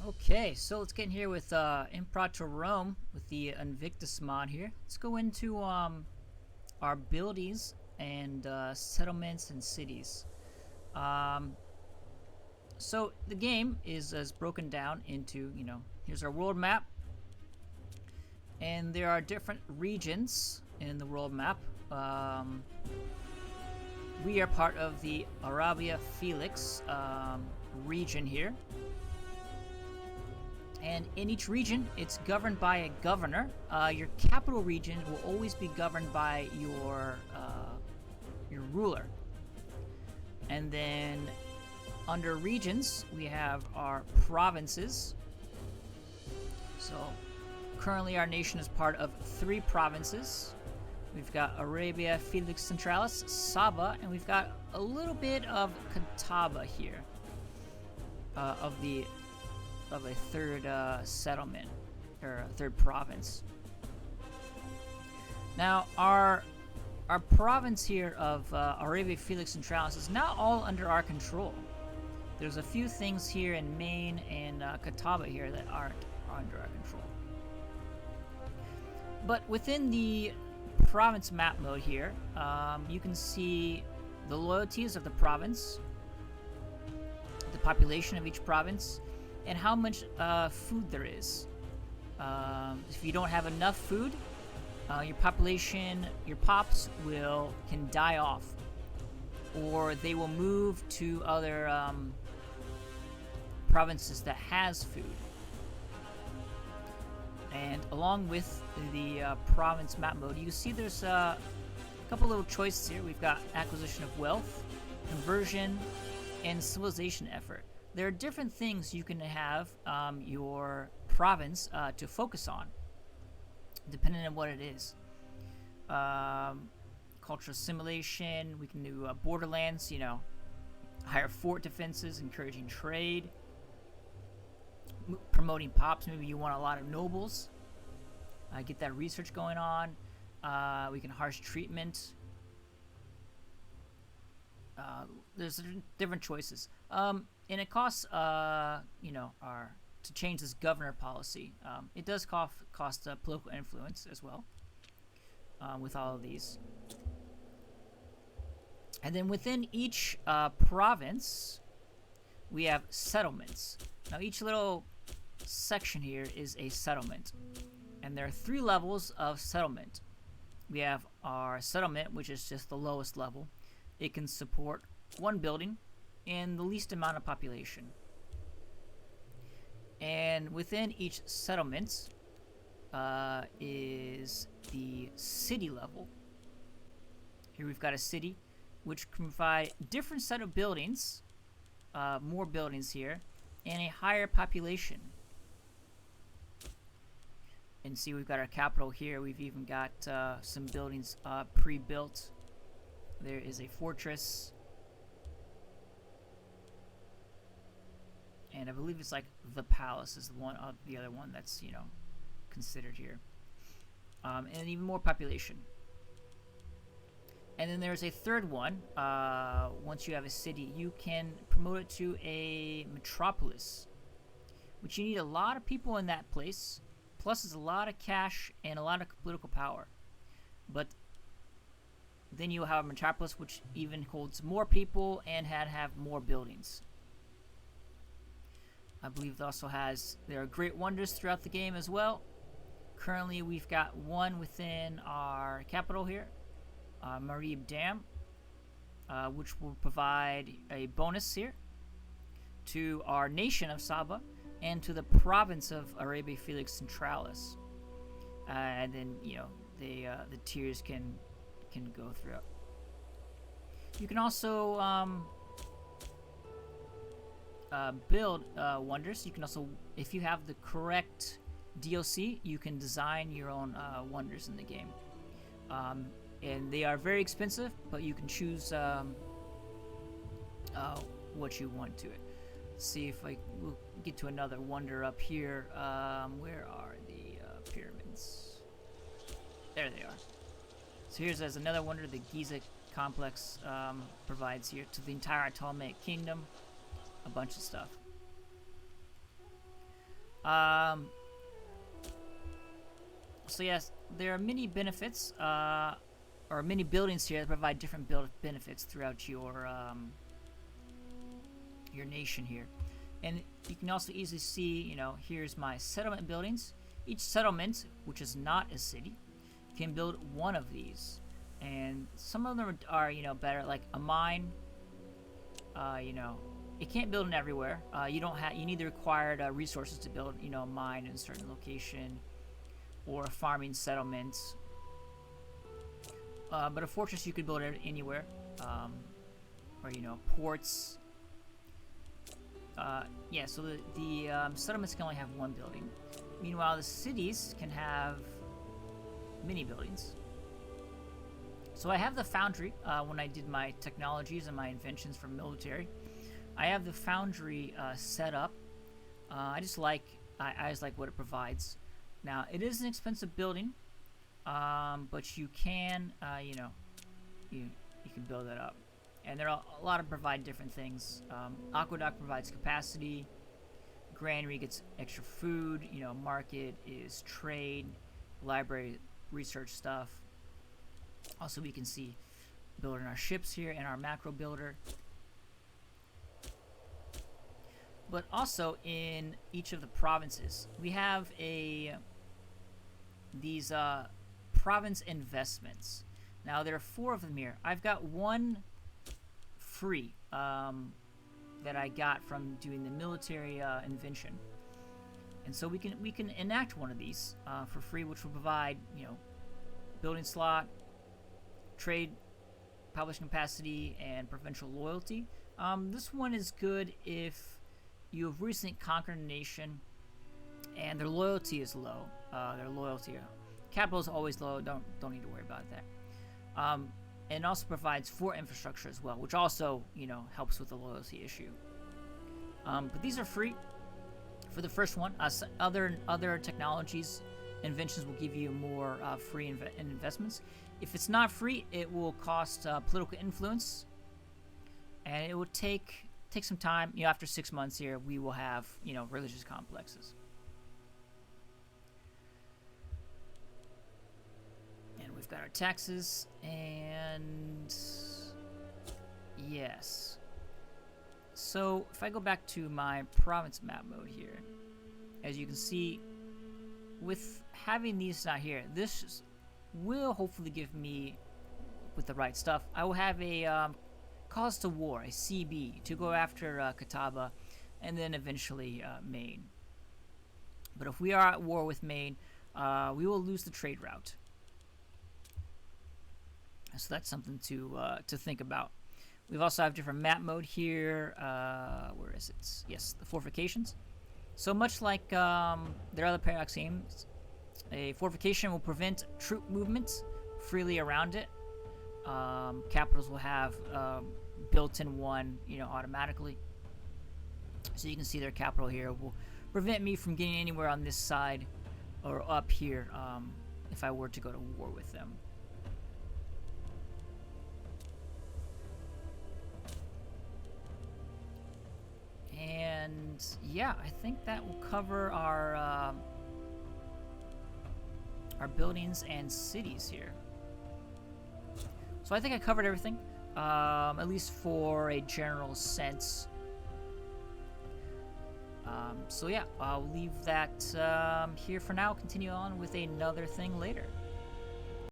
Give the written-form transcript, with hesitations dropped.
Okay, so let's get in here with Imperator Rome with the Invictus mod here. Let's go into our abilities and settlements and cities. So the game is broken down into, here's our world map. And there are different regions in the world map. We are part of the Arabia Felix region here. And in each region, it's governed by a governor. Your capital region will always be governed by your ruler. And then under regions, we have our provinces. So currently our nation is part of 3 provinces. We've got Arabia, Felix Centralis, Saba, and we've got a little bit of Catawba here of a third settlement, or a third province. Now, our province here of Arabia Felix Centralis is not all under our control. There's a few things here in Maine and Catawba here that aren't under our control. But within the province map mode here, you can see the loyalties of the province, the population of each province, and how much food there is. If you don't have enough food, your population, your pops can die off, or they will move to other provinces that has food. And along with the province map mode, you see there's a couple little choices here. We've got acquisition of wealth, conversion, and civilization effort. There are different things you can have your province to focus on, depending on what it is. Cultural assimilation, we can do borderlands, higher fort defenses, encouraging trade, promoting pops. Maybe you want a lot of nobles. Get that research going on. We can harsh treatment. There's different choices. And it costs, to change this governor policy. It does cost political influence as well with all of these. And then within each province, we have settlements. Now, each little section here is a settlement. And there are 3 levels of settlement. We have our settlement, which is just the lowest level. It can support 1 building and the least amount of population. And within each settlement is the city level. Here we've got a city which can provide different set of buildings, more buildings here, and a higher population. And see, we've got our capital here. We've even got some buildings pre-built. There is a fortress. And I believe it's like the palace is the other one that's, considered here. And even more population. And then there's a third one. Once you have a city, you can promote it to a metropolis, which you need a lot of people in that place. Plus, it's a lot of cash and a lot of political power. But then you'll have a metropolis which even holds more people and have more buildings. I believe it also there are great wonders throughout the game as well. Currently, we've got one within our capital here, Marib Dam, which will provide a bonus here to our nation of Saba and to the province of Arabia Felix Centralis. And then, the tiers can go through. You can also build wonders. You can also, if you have the correct DLC, you can design your own wonders in the game. And they are very expensive, but you can choose what you want to it. Let's see if we'll get to another wonder up here. Where are the pyramids? There they are. So here's another wonder the Giza complex provides here to the entire Ptolemaic kingdom. A bunch of stuff. So yes, there are many benefits, or many buildings here that provide different benefits throughout your nation here. And you can also easily see, you know, here's my settlement buildings. Each settlement, which is not a city, can build one of these. And some of them are, you know, better, like a mine. You know, it can't build in everywhere. You need the required resources to build, you know, a mine in a certain location, or a farming settlement. But a fortress you could build it anywhere, or, you know, ports. Yeah, so the settlements can only have one building. Meanwhile, the cities can have many buildings. So I have the foundry. When I did my technologies and my inventions for military, I have the foundry set up. I just like what it provides. Now, it is an expensive building, but you can, you know, you can build it up. And there are a lot of provide different things. Aqueduct provides capacity. Granary gets extra food. You know, market is trade, library, research stuff. Also, we can see building our ships here and our macro builder. But also in each of the provinces, we have these province investments. Now there are 4 of them here. I've got one free that I got from doing the military invention, and so we can enact one of these for free, which will provide, you know, building slot, trade, publishing capacity, and provincial loyalty. This one is good if you have recently conquered a nation and their loyalty is low. Capital is always low. Don't need to worry about that. And it also provides for infrastructure as well, which also, you know, helps with the loyalty issue. But these are free for the first one. Other technologies, inventions will give you more free investments. If it's not free, it will cost political influence, and it will take some time. You know, after 6 months here, we will have, you know, religious complexes. And we've got our taxes, and yes. So if I go back to my province map mode here, as you can see, with having these not here, this will hopefully give me, with the right stuff, I will have a cause to war, a CB, to go after Catawba, and then eventually Maine. But if we are at war with Maine, we will lose the trade route. So that's something to think about. We also have different map mode here. Where is it? Yes, the fortifications. So much like their other paradox games, a fortification will prevent troop movement freely around it. Capitals will have built-in one, you know, automatically. So you can see their capital here will prevent me from getting anywhere on this side or up here if I were to go to war with them. And yeah, I think that will cover our buildings and cities here. So I think I covered everything, at least for a general sense. So yeah, I'll leave that here for now. Continue on with another thing later.